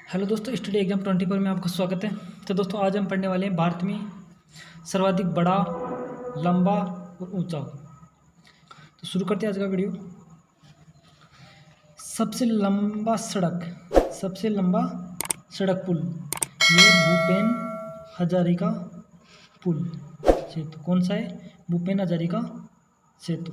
Hello दोस्तों, study exam 24 में आपका स्वागत है। तो दोस्तों आज हम पढ़ने वाले हैं भारत में सर्वाधिक बड़ा, लंबा और ऊंचा। तो शुरू करते हैं आज का वीडियो। सबसे लंबा सड़क पुल, ये भूपेन हजारिका पुल सेतु। कौन सा है? भूपेन हजारिका सेतु।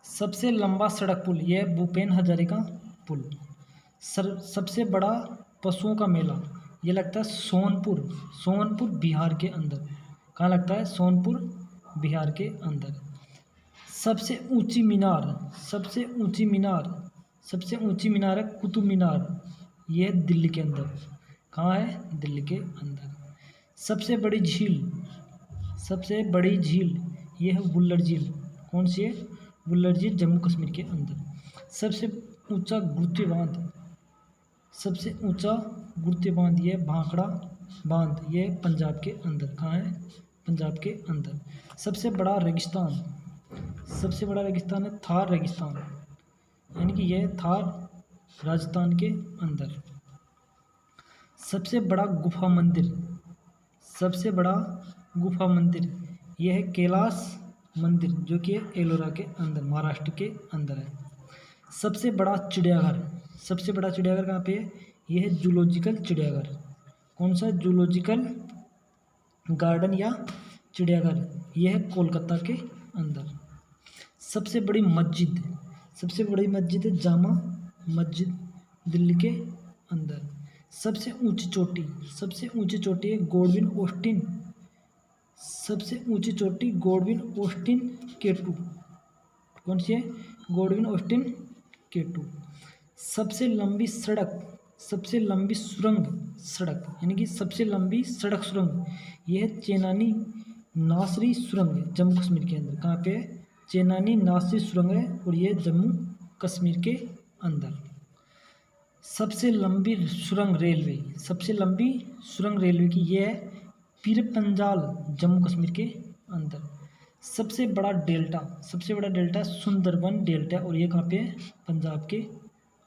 सबसे लंबा सड़क पुल, यह भूपेन हजारिका पुल। सबसे बड़ा पशुओं का मेला, ये लगता है सोनपुर बिहार के अंदर। कहाँ लगता है? सोनपुर बिहार के अंदर। सबसे ऊंची मीनार है कुतुब मीनार, यह दिल्ली के अंदर। कहाँ है? दिल्ली के अंदर। सबसे बड़ी झील यह है वुल्लर झील। कौन सी है? वुल्लर झील, जम्मू कश्मीर के अंदर। सबसे ऊंचा गुरुत्व बांध यह भाखड़ा बांध, यह पंजाब के अंदर। कहाँ है? पंजाब के अंदर। सबसे बड़ा रेगिस्तान है थार रेगिस्तान, यानी कि यह थार राजस्थान के अंदर। सबसे बड़ा गुफा मंदिर यह है कैलाश मंदिर, जो कि एलोरा के अंदर, महाराष्ट्र के अंदर है। सबसे बड़ा चिड़ियाघर कहाँ पे है? यह है जूलॉजिकल चिड़ियाघर। कौन सा? जूलॉजिकल गार्डन या चिड़ियाघर, यह है कोलकाता के अंदर। सबसे बड़ी मस्जिद है जामा मस्जिद, दिल्ली के अंदर। सबसे ऊंची चोटी है गॉडविन ऑस्टिन केटू। कौन सी है? Godwin Austen K two. सबसे लंबी सुरंग, यानी कि सबसे लंबी सड़क सुरंग, यह है चेनानी नासरी सुरंग है, जम्मू कश्मीर के अंदर। कहाँ पे है? चेनानी नासरी सुरंग है, और यह जम्मू कश्मीर के अंदर। सबसे लंबी सुरंग रेलवे की यह है पीरपंजाल, जम्मू कश्मीर के अंदर। सबसे बड़ा डेल्टा सुंदरबन डेल्टा, और ये कहाँ पे है? पंजाब के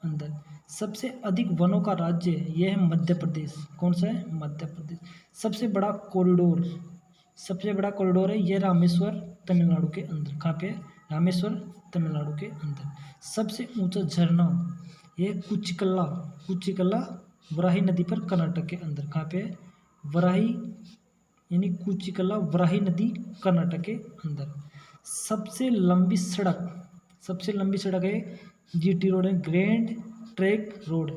अंदर। सबसे अधिक वनों का राज्य यह है मध्य प्रदेश। कौन सा है? मध्य प्रदेश। सबसे बड़ा कॉरिडोर है यह रामेश्वर, तमिलनाडु के अंदर। कहाँ पे है? रामेश्वर, तमिलनाडु के अंदर। सबसे ऊंचा झरना यह कुचिकल्ला वराही नदी पर, कर्नाटक के अंदर। कहाँ पे है? वराही, यानी कुचिकल्ला वराही नदी, कर्नाटक के अंदर। सबसे लंबी सड़क है जीटी रोड है, ग्रैंड ट्रैंक रोड।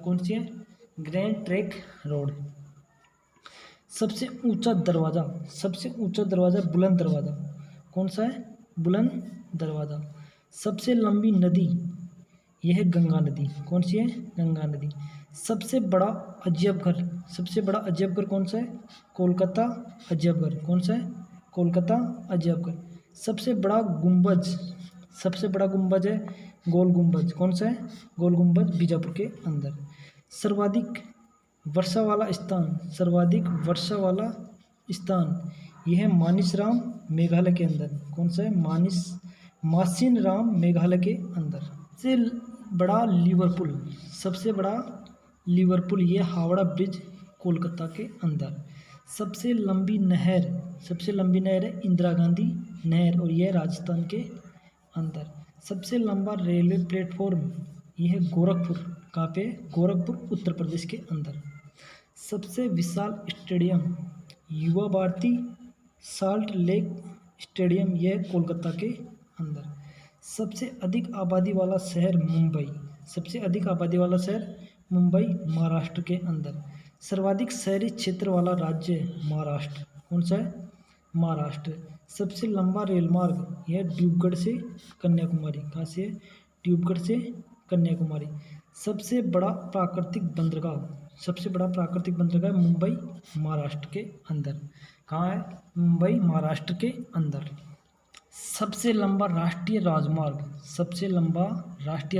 कौन सी है? Grand trunk road. सबसे ऊंचा दरवाज़ा बुलंद दरवाज़ा। कौन सा है? बुलंद दरवाज़ा। सबसे लंबी नदी यह है गंगा नदी। कौन सी है? गंगा नदी। सबसे बड़ा अजयब घर कौन सा है? कोलकाता अजयब घर। कौन सा है? कोलकाता अजयब घर। सबसे बड़ा गुंबज है गोल गुंबज। कौन सा है? गोल गुंबज, बीजापुर के अंदर। सर्वाधिक वर्षा वाला स्थान यह है मानिसराम, मेघालय के अंदर। कौन सा है? मासिनराम, मेघालय के अंदर। सबसे बड़ा लिवरपूल, ये हावड़ा ब्रिज, कोलकाता के अंदर। सबसे लंबी नहर है इंदिरा गांधी नहर, और यह राजस्थान के अंदर। सबसे लंबा रेलवे प्लेटफॉर्म यह है गोरखपुर। कहाँ पे? गोरखपुर, उत्तर प्रदेश के अंदर। सबसे विशाल स्टेडियम युवा भारती साल्ट लेक स्टेडियम, यह कोलकाता के अंदर। सबसे अधिक आबादी वाला शहर मुंबई, महाराष्ट्र के अंदर। सर्वाधिक शहरी क्षेत्र वाला राज्य महाराष्ट्र। कौन सा है? महाराष्ट्र। सबसे लंबा रेल मार्ग यह डिब्रूगढ़ से कन्याकुमारी। कहाँ से है? डिब्रूगढ़ से कन्याकुमारी। सबसे बड़ा प्राकृतिक बंदरगाह मुंबई, महाराष्ट्र के अंदर। कहाँ है? मुंबई, महाराष्ट्र के अंदर। सबसे लंबा राष्ट्रीय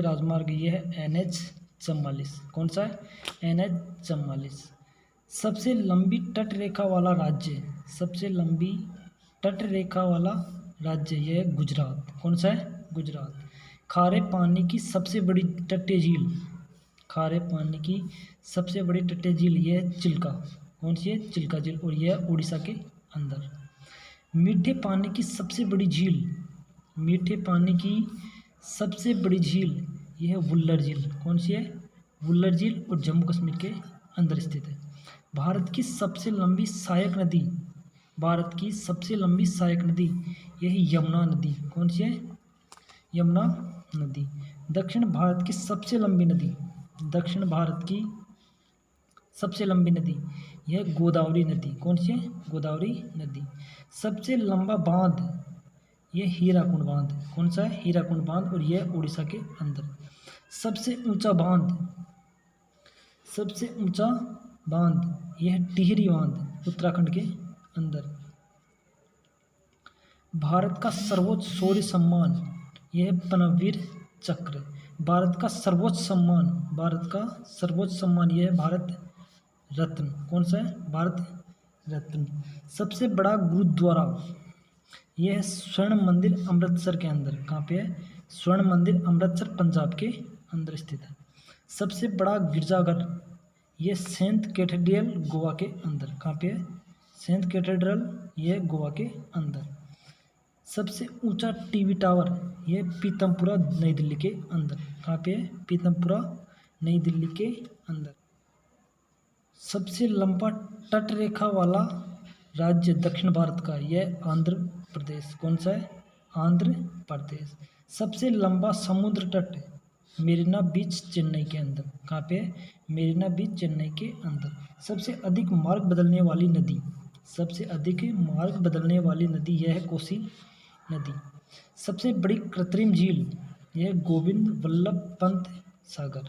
राजमार्ग यह है NH-44। कौन सा है? NH-44। सबसे लंबी तट रेखा वाला राज्य यह है गुजरात। कौन सा है? गुजरात। खारे पानी की सबसे बड़ी तटीय झील, खारे पानी की सबसे बड़ी तटीय झील यह है चिल्का। कौन सी है? चिल्का झील, और यह है उड़ीसा के अंदर। मीठे पानी की सबसे बड़ी झील, मीठे पानी की सबसे बड़ी झील यह है वुल्लर झील। कौन सी है? वुल्लर झील, और जम्मू कश्मीर के अंदर स्थित है। भारत की सबसे लंबी सहायक नदी, भारत की सबसे लंबी सहायक नदी यह है यमुना नदी। कौन सी है? यमुना नदी। दक्षिण भारत की सबसे लंबी नदी, दक्षिण भारत की सबसे लंबी नदी यह गोदावरी नदी। कौन सी है? गोदावरी नदी। सबसे लंबा बांध यह हीराकुंड बांध। कौन सा है? हीराकुंड बांध, और यह उड़ीसा के अंदर। सबसे ऊंचा बांध, सबसे ऊंचा बांध यह टिहरी बांध, उत्तराखंड के अंदर। भारत का सर्वोच्च शौर्य सम्मान यह परमवीर चक्र। भारत का सर्वोच्च सम्मान, भारत का सर्वोच्च सम्मान यह है भारत रत्न। कौन सा है? भारत रत्न। सबसे बड़ा गुरुद्वारा यह है स्वर्ण मंदिर अमृतसर के अंदर। कहाँ पे है? स्वर्ण मंदिर अमृतसर पंजाब के अंदर स्थित है। सबसे बड़ा गिरजाघर यह सेंट कैथेड्रल गोवा के अंदर। कहाँ पे है? सेंट कैथेड्रल यह गोवा के अंदर। सबसे ऊंचा टीवी टावर यह पीतमपुरा नई दिल्ली के अंदर। कहाँ पे है? पीतमपुरा नई दिल्ली के अंदर। सबसे लंबा तट रेखा वाला राज्य दक्षिण भारत का यह आंध्र प्रदेश। कौन सा है? आंध्र प्रदेश। सबसे लंबा समुद्र तट मेरिना बीच चेन्नई के अंदर। कहाँ पे है? मेरिना बीच चेन्नई के अंदर। सबसे अधिक मार्ग बदलने वाली नदी, सबसे अधिक मार्ग बदलने वाली नदी यह है कोसी नदी। सबसे बड़ी कृत्रिम झील यह गोविंद वल्लभ पंत सागर।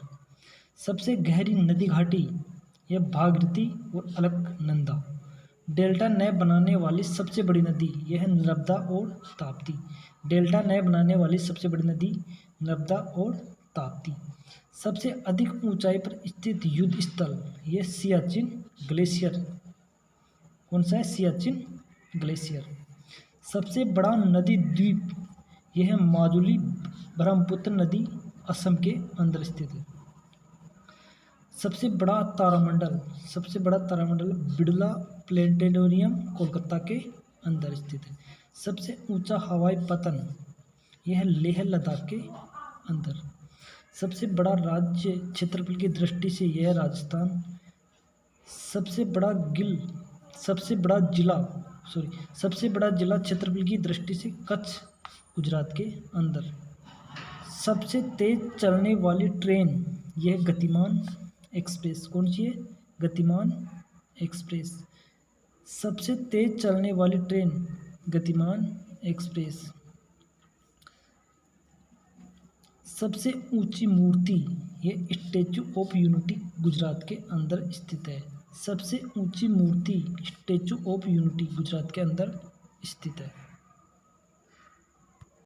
सबसे गहरी नदी घाटी यह भागीरथी और अलकनंदा। डेल्टा नए बनाने वाली सबसे बड़ी नदी यह है नर्मदा और ताप्ती। डेल्टा नए बनाने वाली सबसे बड़ी नदी नर्मदा और ताप्ती। सबसे अधिक ऊंचाई पर स्थित युद्ध स्थल यह सियाचिन ग्लेशियर। कौन सा है? सियाचिन ग्लेशियर। सबसे बड़ा नदी द्वीप यह है माजुली ब्रह्मपुत्र नदी असम के अंदर स्थित है। सबसे बड़ा तारामंडल, सबसे बड़ा तारामंडल बिड़ला प्लेनेटोरियम कोलकाता के अंदर स्थित है। सबसे ऊंचा हवाई पतन यह है लेह लद्दाख के अंदर। सबसे बड़ा राज्य क्षेत्रफल की दृष्टि से यह है राजस्थान। सबसे बड़ा जिला क्षेत्रफल की दृष्टि से कच्छ गुजरात के अंदर। सबसे तेज चलने वाली ट्रेन यह गतिमान एक्सप्रेस। कौन सी है? गतिमान एक्सप्रेस। सबसे तेज चलने वाली ट्रेन गतिमान एक्सप्रेस। सबसे ऊंची मूर्ति यह स्टैचू ऑफ यूनिटी गुजरात के अंदर स्थित है। सबसे ऊंची मूर्ति स्टैचू ऑफ यूनिटी गुजरात के अंदर स्थित है।